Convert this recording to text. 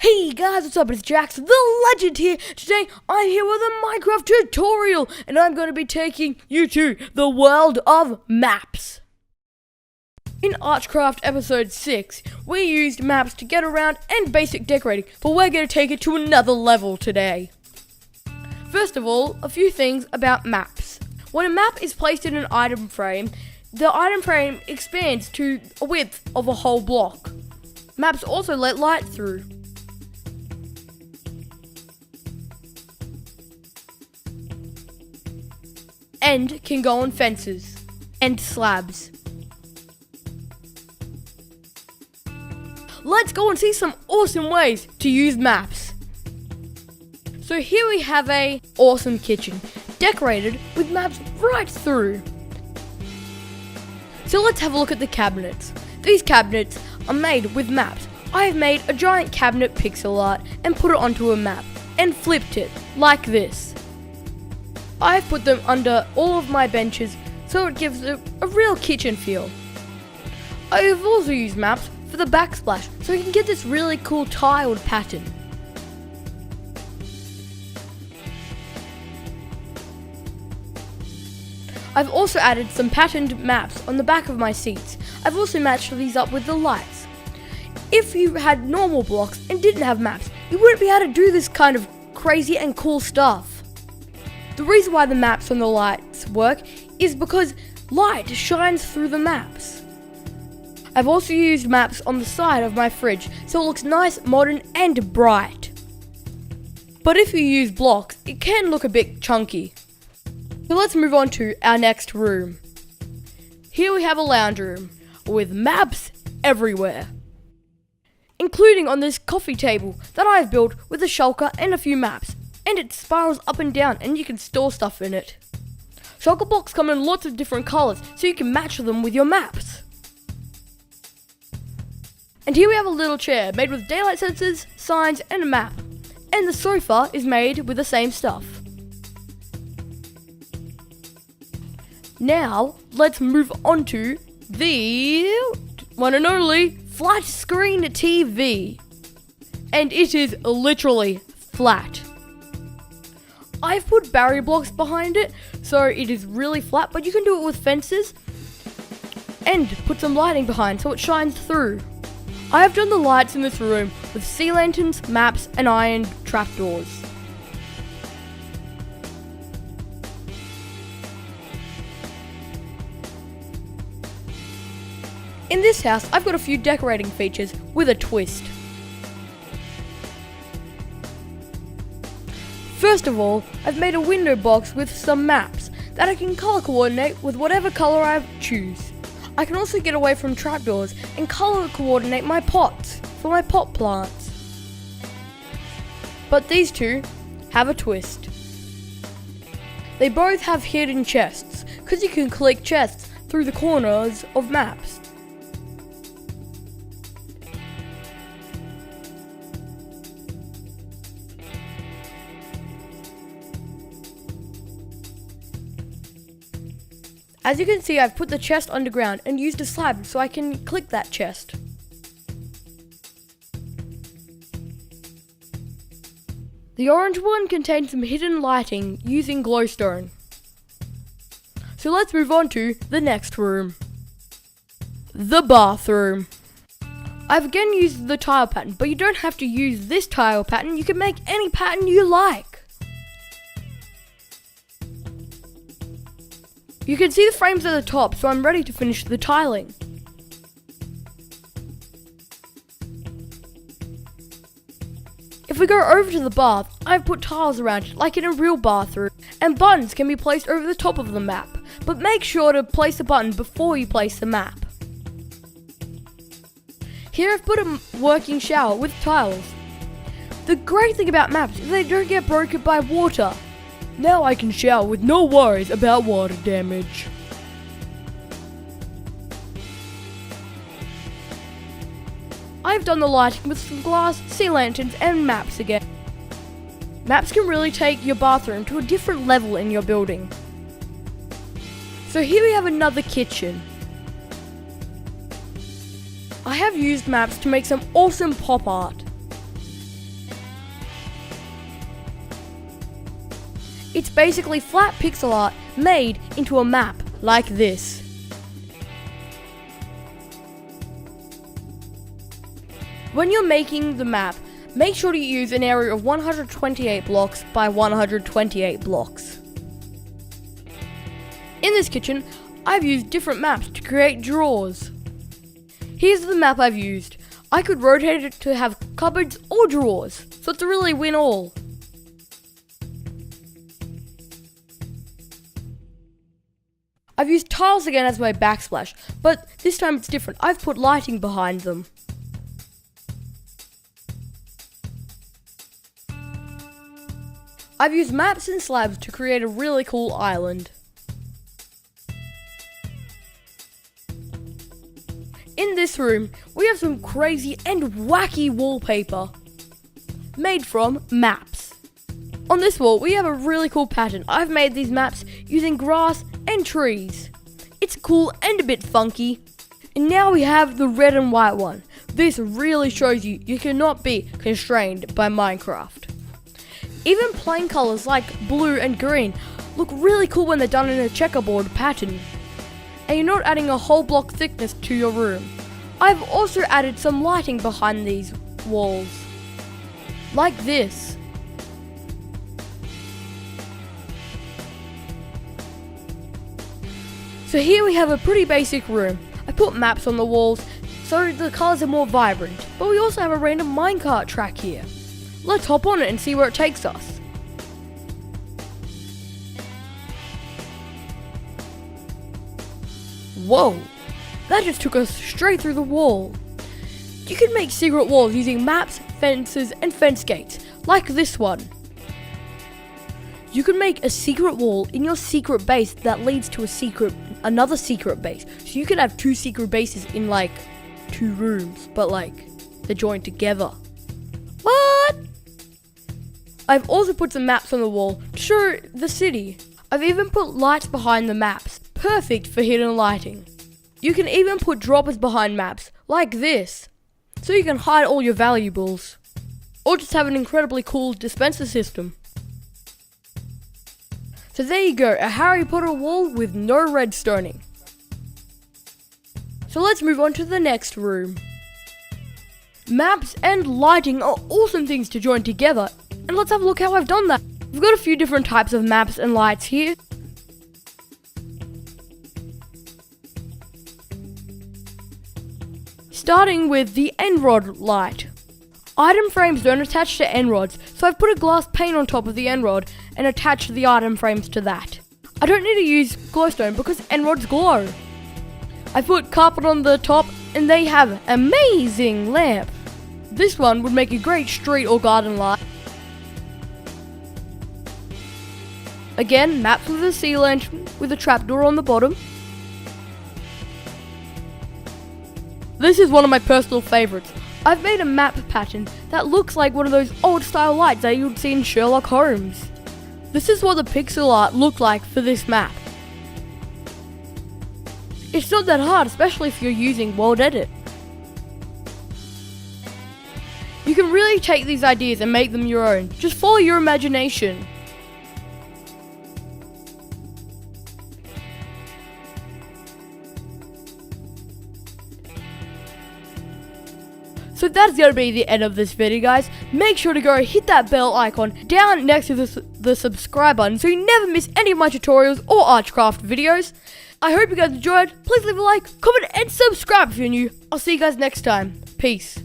Hey guys, what's up? It's Jax the Legend here. Today I'm here with a Minecraft tutorial and I'm going to be taking you to the world of maps. In Archcraft episode 6, we used maps to get around and basic decorating, but we're going to take it to another level today. First of all, a few things about maps. When a map is placed in an item frame, the item frame expands to a width of a whole block. Maps also let light through. And can go on fences and slabs. Let's go and see some awesome ways to use maps. So here we have a awesome kitchen, decorated with maps right through. So let's have a look at the cabinets. These cabinets are made with maps. I have made a giant cabinet pixel art and put it onto a map and flipped it like this. I've put them under all of my benches so it gives it a real kitchen feel. I have also used maps for the backsplash so you can get this really cool tiled pattern. I've also added some patterned maps on the back of my seats. I've also matched these up with the lights. If you had normal blocks and didn't have maps, you wouldn't be able to do this kind of crazy and cool stuff. The reason why the maps on the lights work is because light shines through the maps. I've also used maps on the side of my fridge so it looks nice, modern and bright. But if you use blocks, it can look a bit chunky. So let's move on to our next room. Here we have a lounge room with maps everywhere, including on this coffee table that I've built with a shulker and a few maps. And it spirals up and down and you can store stuff in it. Shulker blocks come in lots of different colours so you can match them with your maps. And here we have a little chair made with daylight sensors, signs and a map. And the sofa is made with the same stuff. Now let's move on to the one and only flat screen TV. And it is literally flat. I've put barrier blocks behind it, so it is really flat, but you can do it with fences and put some lighting behind so it shines through. I have done the lights in this room with sea lanterns, maps, and iron trapdoors. In this house, I've got a few decorating features with a twist. First of all, I've made a window box with some maps that I can color coordinate with whatever color I choose. I can also get away from trapdoors and color coordinate my pots for my pot plants. But these two have a twist. They both have hidden chests, because you can click chests through the corners of maps. As you can see, I've put the chest underground and used a slab so I can click that chest. The orange one contains some hidden lighting using glowstone. So let's move on to the next room. The bathroom. I've again used the tile pattern, but you don't have to use this tile pattern, you can make any pattern you like. You can see the frames at the top, so I'm ready to finish the tiling. If we go over to the bath, I've put tiles around it like in a real bathroom, and buttons can be placed over the top of the map, but make sure to place the button before you place the map. Here I've put a working shower with tiles. The great thing about maps is they don't get broken by water. Now I can shower with no worries about water damage. I've done the lighting with some glass, sea lanterns and maps again. Maps can really take your bathroom to a different level in your building. So here we have another kitchen. I have used maps to make some awesome pop art. It's basically flat pixel art made into a map like this. When you're making the map, make sure to use an area of 128 blocks by 128 blocks. In this kitchen, I've used different maps to create drawers. Here's the map I've used. I could rotate it to have cupboards or drawers, so it's a really win all. I've used tiles again as my backsplash, but this time it's different. I've put lighting behind them. I've used maps and slabs to create a really cool island. In this room, we have some crazy and wacky wallpaper made from maps. On this wall, we have a really cool pattern. I've made these maps using grass and trees. It's cool and a bit funky. And now we have the red and white one. This really shows you cannot be constrained by Minecraft. Even plain colors like blue and green look really cool when they're done in a checkerboard pattern. And you're not adding a whole block thickness to your room. I've also added some lighting behind these walls. Like this. So here we have a pretty basic room. I put maps on the walls so the colors are more vibrant. But we also have a random minecart track here. Let's hop on it and see where it takes us. Whoa, that just took us straight through the wall. You can make secret walls using maps, fences, and fence gates, like this one. You can make a secret wall in your secret base that leads to another secret base. So you can have two secret bases in like 2 rooms, but like they're joined together. What? I've also put some maps on the wall to show the city. I've even put lights behind the maps, perfect for hidden lighting. You can even put droppers behind maps, like this, so you can hide all your valuables. Or just have an incredibly cool dispenser system. So there you go, a Harry Potter wall with no redstoning. So let's move on to the next room. Maps and lighting are awesome things to join together, and let's have a look how I've done that. We've got a few different types of maps and lights here. Starting with the end rod light. Item frames don't attach to end rods, so I've put a glass pane on top of the end rod and attached the item frames to that. I don't need to use glowstone because end rods glow. I put carpet on the top and they have an amazing lamp. This one would make a great street or garden light. Again, maps with a sea lantern with a trapdoor on the bottom. This is one of my personal favorites. I've made a map pattern that looks like one of those old style lights that you'd see in Sherlock Holmes. This is what the pixel art looked like for this map. It's not that hard, especially if you're using World Edit. You can really take these ideas and make them your own. Just follow your imagination. So that's going to be the end of this video, guys. Make sure to go hit that bell icon down next to the subscribe button so you never miss any of my tutorials or Archcraft videos. I hope you guys enjoyed. Please leave a like, comment, and subscribe if you're new. I'll see you guys next time. Peace.